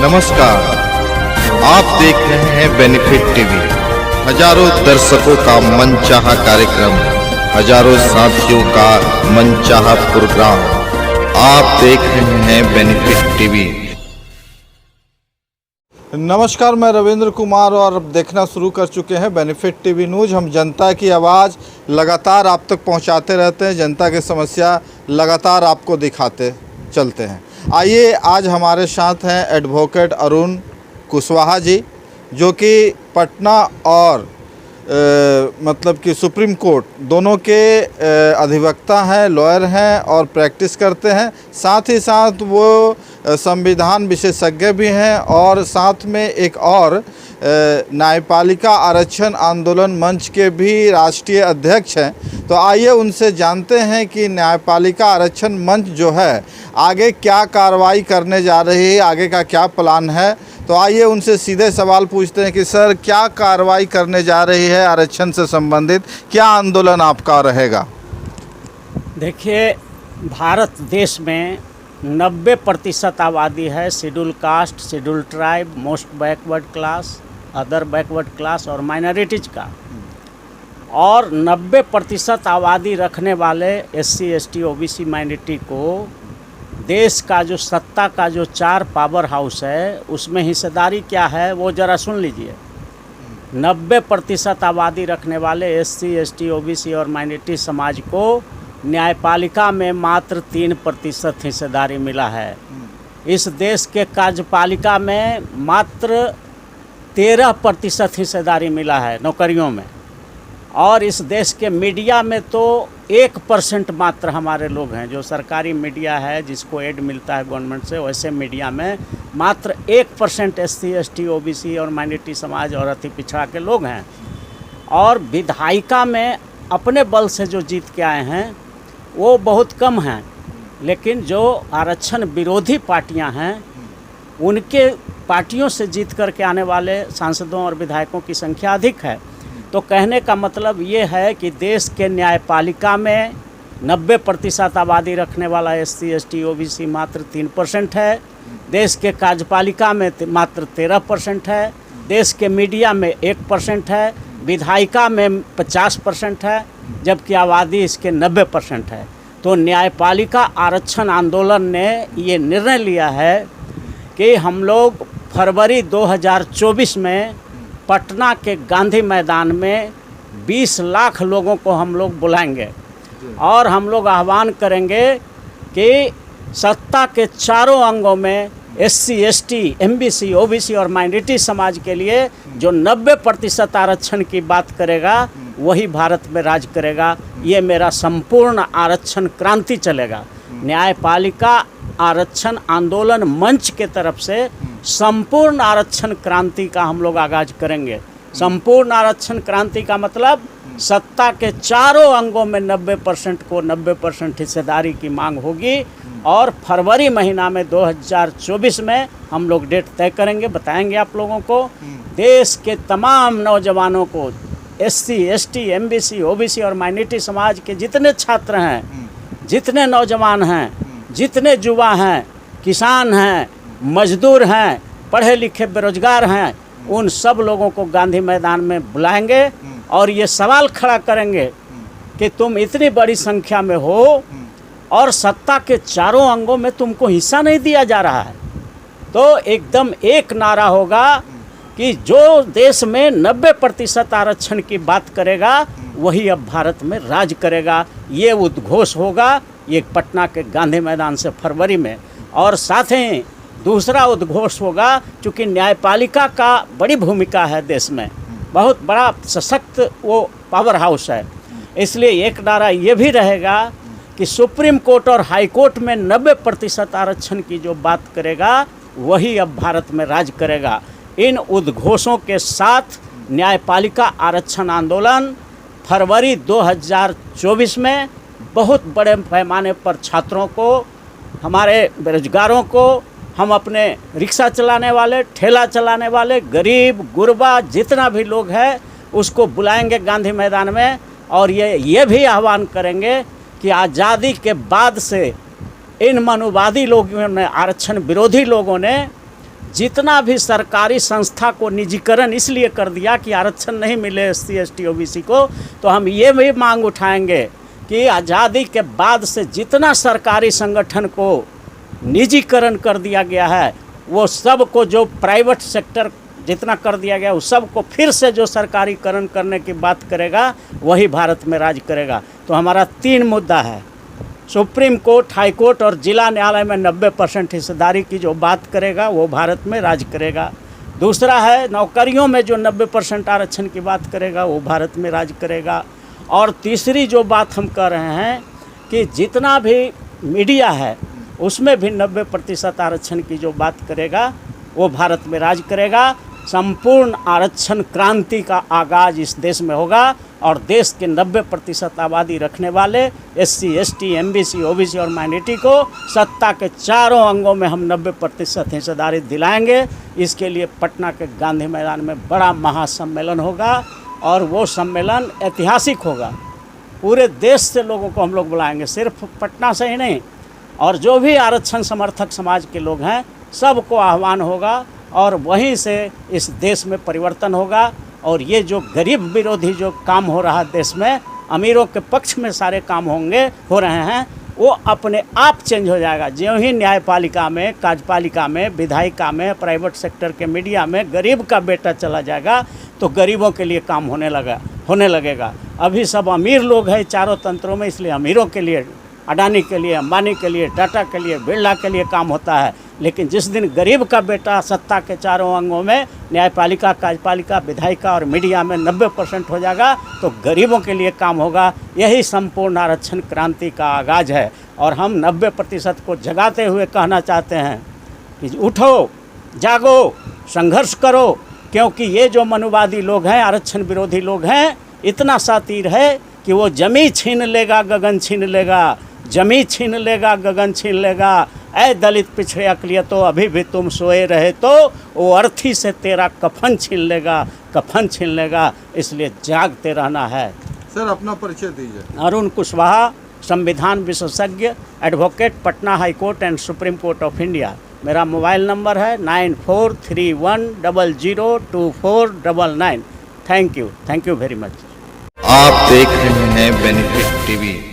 नमस्कार, आप देख रहे हैं बेनिफिट टीवी। हजारों दर्शकों का मनचाहा कार्यक्रम, हजारों साथियों का मनचाहा प्रोग्राम, आप देख रहे हैं बेनिफिट टीवी। नमस्कार, मैं रविंद्र कुमार और अब देखना शुरू कर चुके हैं बेनिफिट टीवी न्यूज़। हम जनता की आवाज़ लगातार आप तक पहुंचाते रहते हैं, जनता की समस्या लगातार आपको दिखाते चलते हैं। आइए, आज हमारे साथ हैं एडवोकेट अरुण कुशवाहा जी, जो कि पटना और मतलब कि सुप्रीम कोर्ट दोनों के अधिवक्ता हैं, लॉयर हैं और प्रैक्टिस करते हैं। साथ ही साथ वो संविधान विशेषज्ञ भी हैं और साथ में एक और न्यायपालिका आरक्षण आंदोलन मंच के भी राष्ट्रीय अध्यक्ष हैं। तो आइए उनसे जानते हैं कि न्यायपालिका आरक्षण मंच जो है आगे क्या कार्रवाई करने जा रही है, आगे का क्या प्लान है। तो आइए उनसे सीधे सवाल पूछते हैं कि सर, क्या कार्रवाई करने जा रही है आरक्षण से संबंधित, क्या आंदोलन आपका रहेगा? देखिए, भारत देश में 90% आबादी है schedule caste, schedule tribe, most backward class, other backward class और माइनॉरिटीज का। और 90% आबादी रखने वाले SC, ST, OBC माइनॉरिटी को देश का जो सत्ता का जो 4 पावर हाउस है उसमें हिस्सेदारी क्या है वो ज़रा सुन लीजिए। 90% आबादी रखने वाले SC, ST, OBC और माइनॉरिटी समाज को न्यायपालिका में मात्र 3% हिस्सेदारी मिला है। इस देश के कार्यपालिका में मात्र 13% हिस्सेदारी मिला है नौकरियों में। और इस देश के मीडिया में तो 1% मात्र हमारे लोग हैं। जो सरकारी मीडिया है जिसको एड मिलता है गवर्नमेंट से, वैसे मीडिया में मात्र 1% SC, ST, OBC और माइनॉरिटी समाज और अति पिछड़ा के लोग हैं। और विधायिका में अपने बल से जो जीत के आए हैं वो बहुत कम हैं, लेकिन जो आरक्षण विरोधी पार्टियां हैं उनके पार्टियों से जीत करके आने वाले सांसदों और विधायकों की संख्या अधिक है। तो कहने का मतलब ये है कि देश के न्यायपालिका में 90% आबादी रखने वाला SC, ST, OBC मात्र 3% है। देश के कार्यपालिका में मात्र 13% है। देश के मीडिया में 1% है। विधायिका में 50% है, जबकि आबादी इसके 90% है। तो न्यायपालिका आरक्षण आंदोलन ने ये निर्णय लिया है कि हम लोग फरवरी 2024 में पटना के गांधी मैदान में 20 लाख लोगों को हम लोग बुलाएंगे और हम लोग आह्वान करेंगे कि सत्ता के चारों अंगों में SC, ST, MBC, OBC और माइनॉरिटी समाज के लिए जो 90% आरक्षण की बात करेगा वही भारत में राज करेगा। ये मेरा संपूर्ण आरक्षण क्रांति चलेगा। न्यायपालिका आरक्षण आंदोलन मंच के तरफ से संपूर्ण आरक्षण क्रांति का हम लोग आगाज करेंगे। संपूर्ण आरक्षण क्रांति का मतलब सत्ता के चारों अंगों में 90% को 90% हिस्सेदारी की मांग होगी। और फरवरी महीना में 2024 में हम लोग डेट तय करेंगे, बताएंगे आप लोगों को। देश के तमाम नौजवानों को SC, ST, MBC, OBC और माइनॉरिटी समाज के जितने छात्र हैं, जितने नौजवान हैं, जितने युवा हैं, किसान हैं, मजदूर हैं, पढ़े लिखे बेरोजगार हैं, उन सब लोगों को गांधी मैदान में बुलाएंगे और ये सवाल खड़ा करेंगे कि तुम इतनी बड़ी संख्या में हो और सत्ता के चारों अंगों में तुमको हिस्सा नहीं दिया जा रहा है। तो एकदम एक नारा होगा कि जो देश में 90% आरक्षण की बात करेगा वही अब भारत में राज करेगा। ये उद्घोष होगा ये पटना के गांधी मैदान से फरवरी में। और साथ ही दूसरा उद्घोष होगा, चूँकि न्यायपालिका का बड़ी भूमिका है देश में, बहुत बड़ा सशक्त वो पावर हाउस है, इसलिए एक नारा ये भी रहेगा कि सुप्रीम कोर्ट और हाई कोर्ट में 90% आरक्षण की जो बात करेगा वही अब भारत में राज करेगा। इन उद्घोषों के साथ न्यायपालिका आरक्षण आंदोलन फरवरी 2024 में बहुत बड़े पैमाने पर छात्रों को, हमारे बेरोजगारों को, हम अपने रिक्शा चलाने वाले, ठेला चलाने वाले, गरीब गुरबा जितना भी लोग हैं उसको बुलाएंगे गांधी मैदान में। और ये भी आह्वान करेंगे कि आज़ादी के बाद से इन मनुवादी लोगों ने, आरक्षण विरोधी लोगों ने जितना भी सरकारी संस्था को निजीकरण इसलिए कर दिया कि आरक्षण नहीं मिले SC ST OBC को, तो हम ये भी मांग उठाएंगे कि आज़ादी के बाद से जितना सरकारी संगठन को निजीकरण कर दिया गया है, वो सब को जो प्राइवेट सेक्टर जितना कर दिया गया, उस सब को फिर से जो सरकारीकरण करने की बात करेगा वही भारत में राज करेगा। तो हमारा 3 मुद्दा है, सुप्रीम कोर्ट, हाई कोर्ट और जिला न्यायालय में 90% हिस्सेदारी की जो बात करेगा वो भारत में राज करेगा। दूसरा है नौकरियों में जो 90% आरक्षण की बात करेगा वो भारत में राज करेगा। और तीसरी जो बात हम कह रहे हैं कि जितना भी मीडिया है उसमें भी 90% आरक्षण की जो बात करेगा वो भारत में राज करेगा। संपूर्ण आरक्षण क्रांति का आगाज़ इस देश में होगा और देश के 90% आबादी रखने वाले SC ST MBC OBC और माइनॉरिटी को सत्ता के चारों अंगों में हम 90% हिस्सेदारी दिलाएंगे। इसके लिए पटना के गांधी मैदान में बड़ा महासम्मेलन होगा और वो सम्मेलन ऐतिहासिक होगा। पूरे देश से लोगों को हम लोग बुलाएंगे, सिर्फ पटना से ही नहीं, और जो भी आरक्षण समर्थक समाज के लोग हैं सबको आह्वान होगा और वहीं से इस देश में परिवर्तन होगा। और ये जो गरीब विरोधी जो काम हो रहा है देश में, अमीरों के पक्ष में सारे काम हो रहे हैं, वो अपने आप चेंज हो जाएगा। ज्यों ही न्यायपालिका में, कार्यपालिका में, विधायिका में, प्राइवेट सेक्टर के मीडिया में गरीब का बेटा चला जाएगा तो गरीबों के लिए काम होने लगेगा। अभी सब अमीर लोग हैं चारों तंत्रों में, इसलिए अमीरों के लिए, अडानी के लिए, अंबानी के लिए, टाटा के लिए, बिरला के लिए काम होता है। लेकिन जिस दिन गरीब का बेटा सत्ता के चारों अंगों में, न्यायपालिका, कार्यपालिका, विधायिका और मीडिया में 90% हो जाएगा तो गरीबों के लिए काम होगा। यही संपूर्ण आरक्षण क्रांति का आगाज़ है और हम 90% को जगाते हुए कहना चाहते हैं कि उठो, जागो, संघर्ष करो, क्योंकि ये जो मनुवादी लोग हैं, आरक्षण विरोधी लोग हैं, इतना शातिर है कि वो जमी छीन लेगा, गगन छीन लेगा, जमी छीन लेगा, गगन छीन लेगा। ऐ दलित पिछड़े अकलियतों, अभी भी तुम सोए रहे तो वो अर्थी से तेरा कफन छीन लेगा, कफन छीन लेगा। इसलिए जागते रहना है। सर अपना परिचय दीजिए। अरुण कुशवाहा, संविधान विशेषज्ञ, advocate, Patna high court and supreme court of India. मेरा मोबाइल नंबर है 9431002499। Thank you very much. आप देख रहे हैं बेनिफिट टीवी।